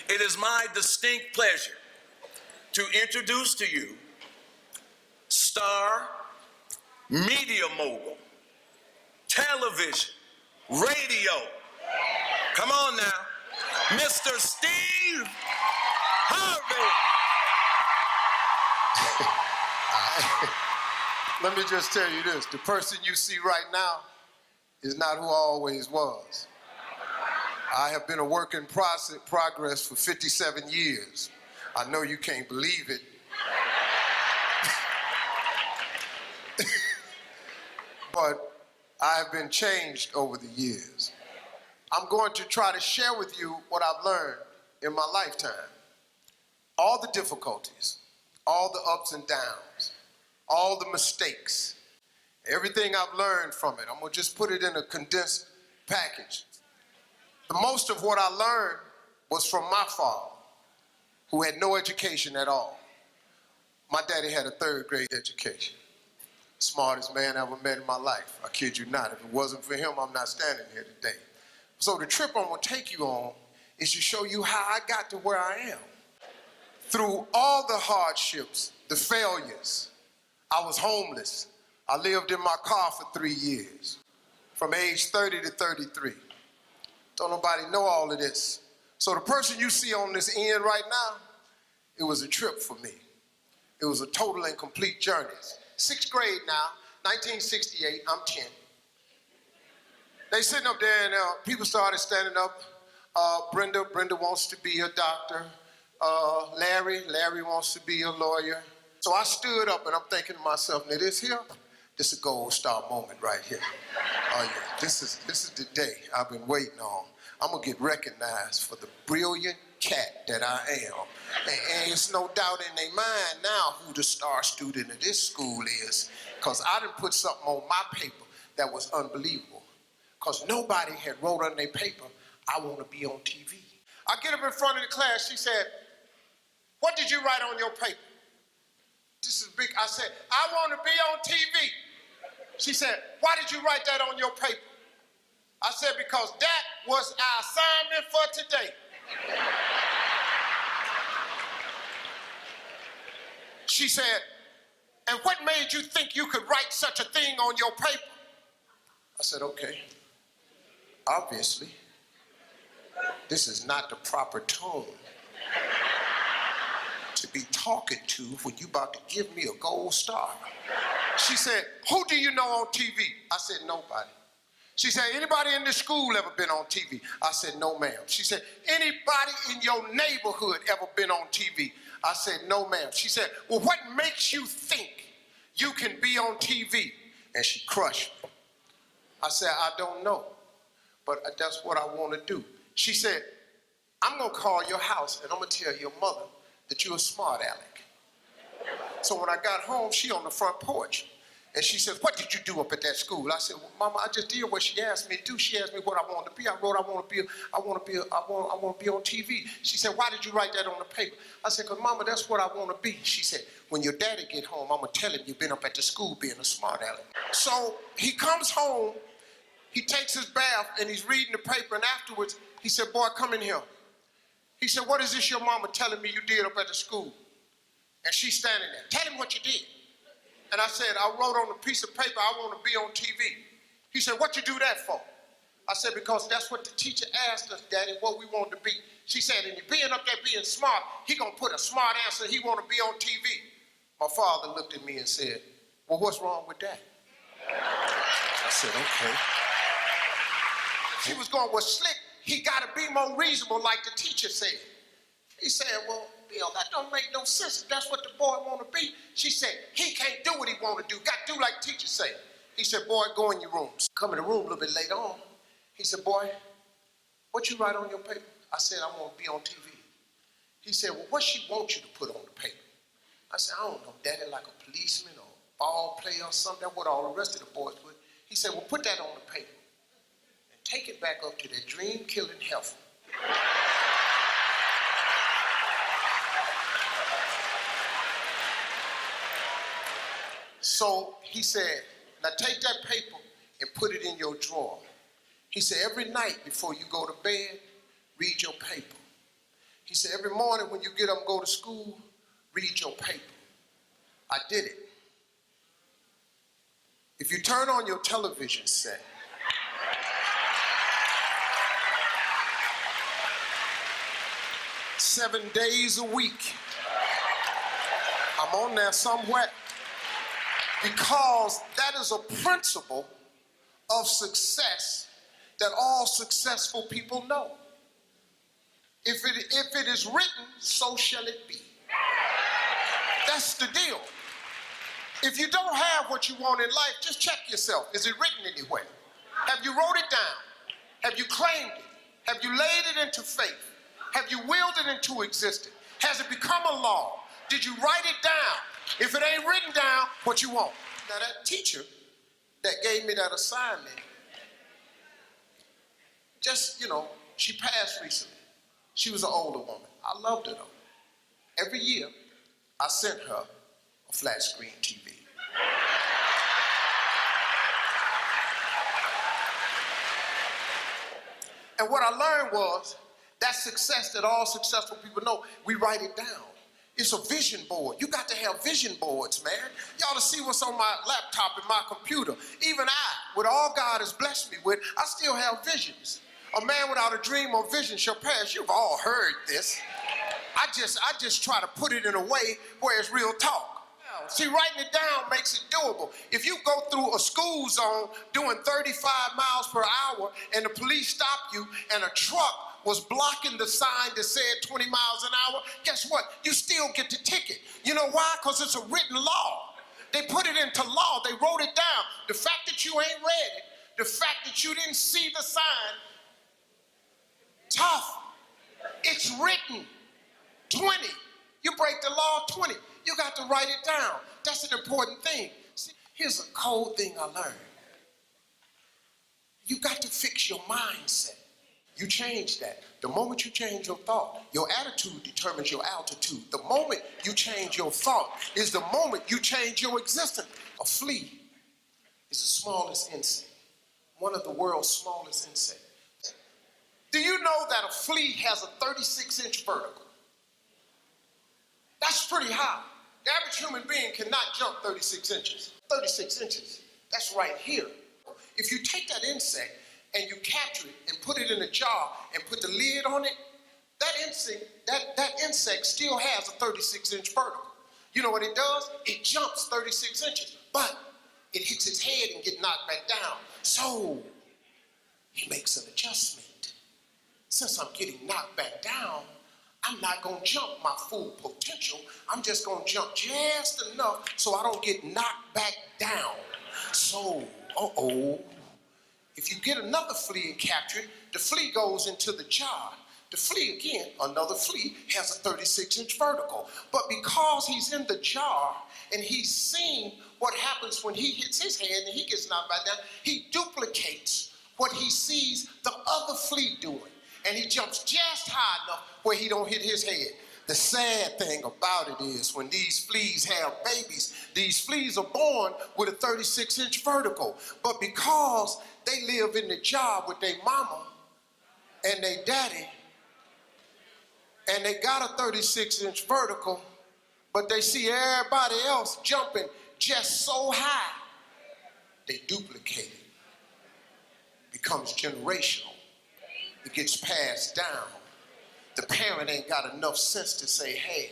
It is my distinct pleasure to introduce to you star, media mogul, television, radio. Come on now, Mr. Steve Harvey. Let me just tell you this. The person you see right now is not who I always was. I have been a work in progress for 57 years. I know you can't believe it. But I have been changed over the years. I'm going to try to share with you what I've learned in my lifetime. All the difficulties, all the ups and downs, all the mistakes, everything I've learned from it. I'm gonna just put it in a condensed package. The most of what I learned was from my father, who had no education at all. My daddy had a third grade education. Smartest man I ever met in my life. I kid you not. If it wasn't for him, I'm not standing here today. So the trip I'm gonna take you on is to show you how I got to where I am. Through all the hardships, the failures, I was homeless. I lived in my car for 3 years, from age 30 to 33. Don't nobody know all of this. So the person you see on this end right now, it was a trip for me. It was a total and complete journey. 6th grade now, 1968, I'm 10. They sitting up there and people started standing up. Brenda wants to be a doctor. Larry wants to be a lawyer. So I stood up and I'm thinking to myself, now this is a gold star moment right here. Oh yeah, this is the day I've been waiting on. I'm gonna get recognized for the brilliant cat that I am. And it's no doubt in their mind now who the star student of this school is, because I done put something on my paper that was unbelievable. Because nobody had wrote on their paper, I want to be on TV. I get up in front of the class, she said, what did you write on your paper? This is big. I said, I want to be on TV. She said, why did you write that on your paper? I said, because that was our assignment for today. She said, and what made you think you could write such a thing on your paper? I said, okay, obviously, this is not the proper tone to be talking to when you about to give me a gold star. She said, who do you know on TV? I said, nobody. She said, anybody in this school ever been on TV? I said, no, ma'am. She said, anybody in your neighborhood ever been on TV? I said, no, ma'am. She said, well, what makes you think you can be on TV? And she crushed me. I said, I don't know, but that's what I want to do. She said, I'm going to call your house and I'm going to tell your mother that you're a smart aleck. So when I got home, she on the front porch. And she said, what did you do up at that school? I said, well, Mama, I just did what she asked me to do. She asked me what I wanted to be. I wrote, I want to be on TV. She said, why did you write that on the paper? I said, because Mama, that's what I want to be. She said, when your daddy get home, I'm going to tell him you've been up at the school being a smart aleck. So he comes home, he takes his bath, and he's reading the paper, and afterwards, he said, boy, come in here. He said, what is this your mama telling me you did up at the school? And she's standing there. Tell him what you did. And I said, I wrote on a piece of paper, I want to be on TV. He said, what you do that for? I said, because that's what the teacher asked us, Daddy, what we wanted to be. She said, and you being up there being smart, he gonna put a smart answer, he want to be on TV. My father looked at me and said, well, what's wrong with that? I said, okay. She was going, well, Slick, he gotta be more reasonable like the teacher said. He said, well, Bill, that don't make no sense. If that's what the boy want to be. She said, he can't do what he want to do. Got to do like teacher say. He said, boy, go in your rooms. Come in the room a little bit later on. He said, boy, what you write on your paper? I said, I want to be on TV. He said, well, what she want you to put on the paper? I said, I don't know, Daddy, like a policeman or a ball player or something. That's what all the rest of the boys put. He said, well, put that on the paper and take it back up to that dream-killing heifer. So he said, now take that paper and put it in your drawer. He said, every night before you go to bed, read your paper. He said, every morning when you get up and go to school, read your paper. I did it. If you turn on your television set, seven days a week, I'm on there somewhere, because that is a principle of success that all successful people know. If it is written, so shall it be. That's the deal. If you don't have what you want in life, just check yourself. Is it written anywhere? Have you wrote it down? Have you claimed it? Have you laid it into faith? Have you willed it into existence? Has it become a law? Did you write it down? If it ain't written down, what you want? Now that teacher that gave me that assignment, just, she passed recently. She was an older woman. I loved her though. Every year, I sent her a flat screen TV. And what I learned was that success that all successful people know, we write it down. It's a vision board. You got to have vision boards, man. You ought to see what's on my laptop and my computer. Even I, with all God has blessed me with, I still have visions. A man without a dream or vision shall perish. You've all heard this. I just try to put it in a way where it's real talk. See, writing it down makes it doable. If you go through a school zone doing 35 miles per hour and the police stop you and a truck was blocking the sign that said 20 miles an hour, guess what? You still get the ticket. You know why? Because it's a written law. They put it into law. They wrote it down. The fact that you ain't read it, the fact that you didn't see the sign, tough. It's written. 20. You break the law, 20. You got to write it down. That's an important thing. See, here's a cold thing I learned. You got to fix your mindset. You change that. The moment you change your thought, your attitude determines your altitude. The moment you change your thought is the moment you change your existence. A flea is the smallest insect, one of the world's smallest insects. Do you know that a flea has a 36-inch vertical? That's pretty high. The average human being cannot jump 36 inches. 36 inches, that's right here. If you take that insect and you capture it and put it in a jar and put the lid on it, that insect still has a 36-inch vertical. You know what it does? It jumps 36 inches, but it hits its head and gets knocked back down. So he makes an adjustment. Since I'm getting knocked back down, I'm not going to jump my full potential. I'm just going to jump just enough so I don't get knocked back down. So, if you get another flea and capture it, the flea goes into the jar. The flea, again, another flea, has a 36-inch vertical. But because he's in the jar and he's seen what happens when he hits his head and he gets knocked back down, he duplicates what he sees the other flea doing. And he jumps just high enough where he don't hit his head. The sad thing about it is when these fleas have babies, these fleas are born with a 36-inch vertical. But because they live in the jar with their mama and their daddy, and they got a 36-inch vertical, but they see everybody else jumping just so high, they duplicate it. Becomes generational. It gets passed down. The parent ain't got enough sense to say, hey,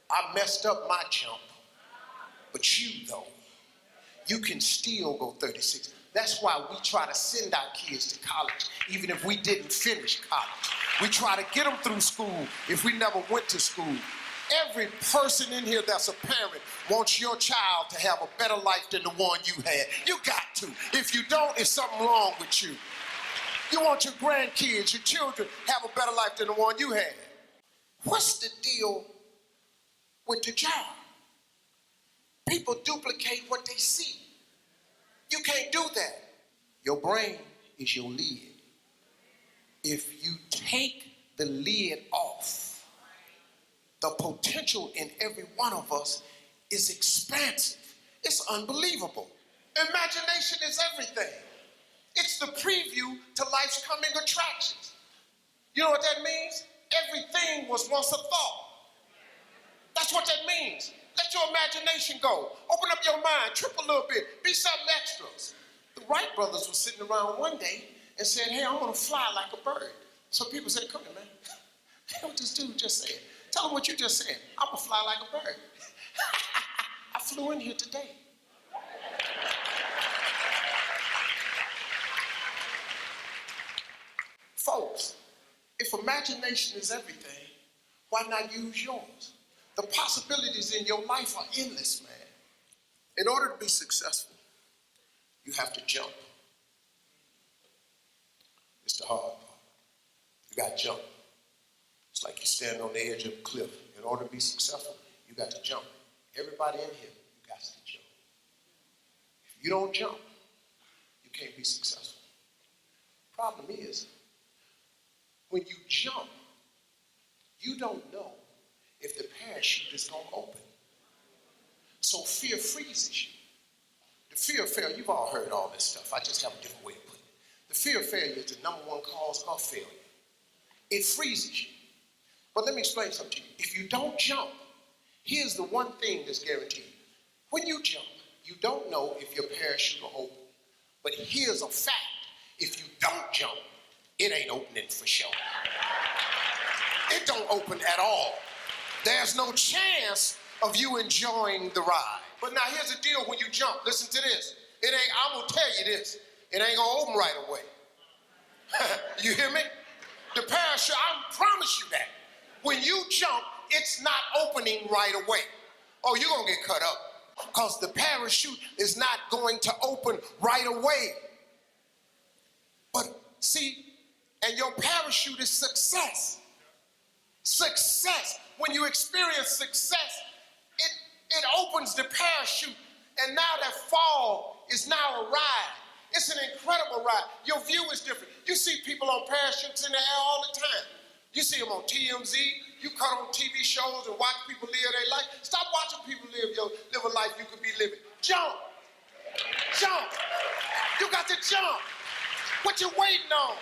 I messed up my jump, but you though, you can still go 36. That's why we try to send our kids to college, even if we didn't finish college. We try to get them through school if we never went to school. Every person in here that's a parent wants your child to have a better life than the one you had. You got to. If you don't, there's something wrong with you. You want your grandkids, your children, have a better life than the one you had. What's the deal with the job? People duplicate what they see. You can't do that. Your brain is your lid. If you take the lid off, the potential in every one of us is expansive. It's unbelievable. Imagination is everything. It's the preview to life's coming attractions. You know what that means? Everything was once a thought. That's what that means. Let your imagination go. Open up your mind, trip a little bit, be something extra. The Wright brothers were sitting around one day and said, hey, I'm gonna fly like a bird. So people said, come here, man. What this dude just said. Tell him what you just said. I'm gonna fly like a bird. I flew in here today. Folks, if imagination is everything, why not use yours? The possibilities in your life are endless, man. In order to be successful, you have to jump. It's the hard part. You got to jump. It's like you stand on the edge of a cliff. In order to be successful, you got to jump. Everybody in here, you got to jump. If you don't jump, you can't be successful. Problem is, when you jump, you don't know if the parachute is going to open. So fear freezes you. The fear of failure, you've all heard all this stuff. I just have a different way of putting it. The fear of failure is the number one cause of failure. It freezes you. But let me explain something to you. If you don't jump, here's the one thing that's guaranteed. When you jump, you don't know if your parachute will open. But here's a fact. If you don't jump, it ain't opening for sure. It don't open at all. There's no chance of you enjoying the ride. But now here's the deal when you jump. Listen to this. I'm gonna tell you this. It ain't gonna open right away. You hear me? The parachute, I promise you that. When you jump, it's not opening right away. Oh, you're gonna get cut up. Because the parachute is not going to open right away. But see, and your parachute is success. Success. When you experience success, it opens the parachute, and now that fall is now a ride. It's an incredible ride. Your view is different. You see people on parachutes in the air all the time. You see them on TMZ. You cut on TV shows and watch people live their life. Stop watching people live a life you could be living. Jump. Jump. You got to jump. What you waiting on?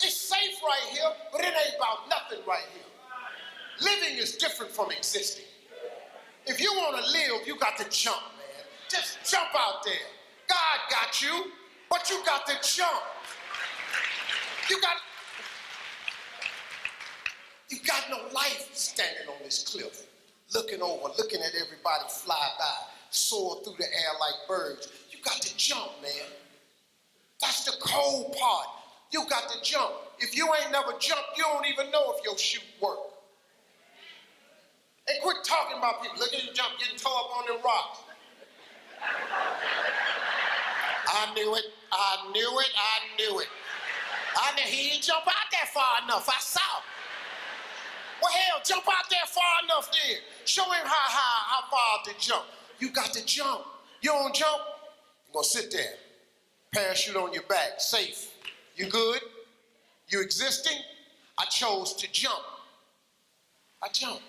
It's safe right here, but it ain't about nothing right here. Living is different from existing. If you want to live, you got to jump, man. Just jump out there. God got you, but you got to jump. You got no life standing on this cliff, looking over, looking at everybody fly by, soar through the air like birds. You got to jump, man. That's the cold part. You got to jump. If you ain't never jumped, you don't even know if your chute work. And quit talking about people. Look at you jump, getting tore up on them rocks. I knew it. He didn't jump out there far enough. I saw. Well, hell, jump out there far enough then. Show him how far to jump. You got to jump. You don't jump, you're going to sit there. Parachute on your back, safe. You good? You existing? I chose to jump. I jumped.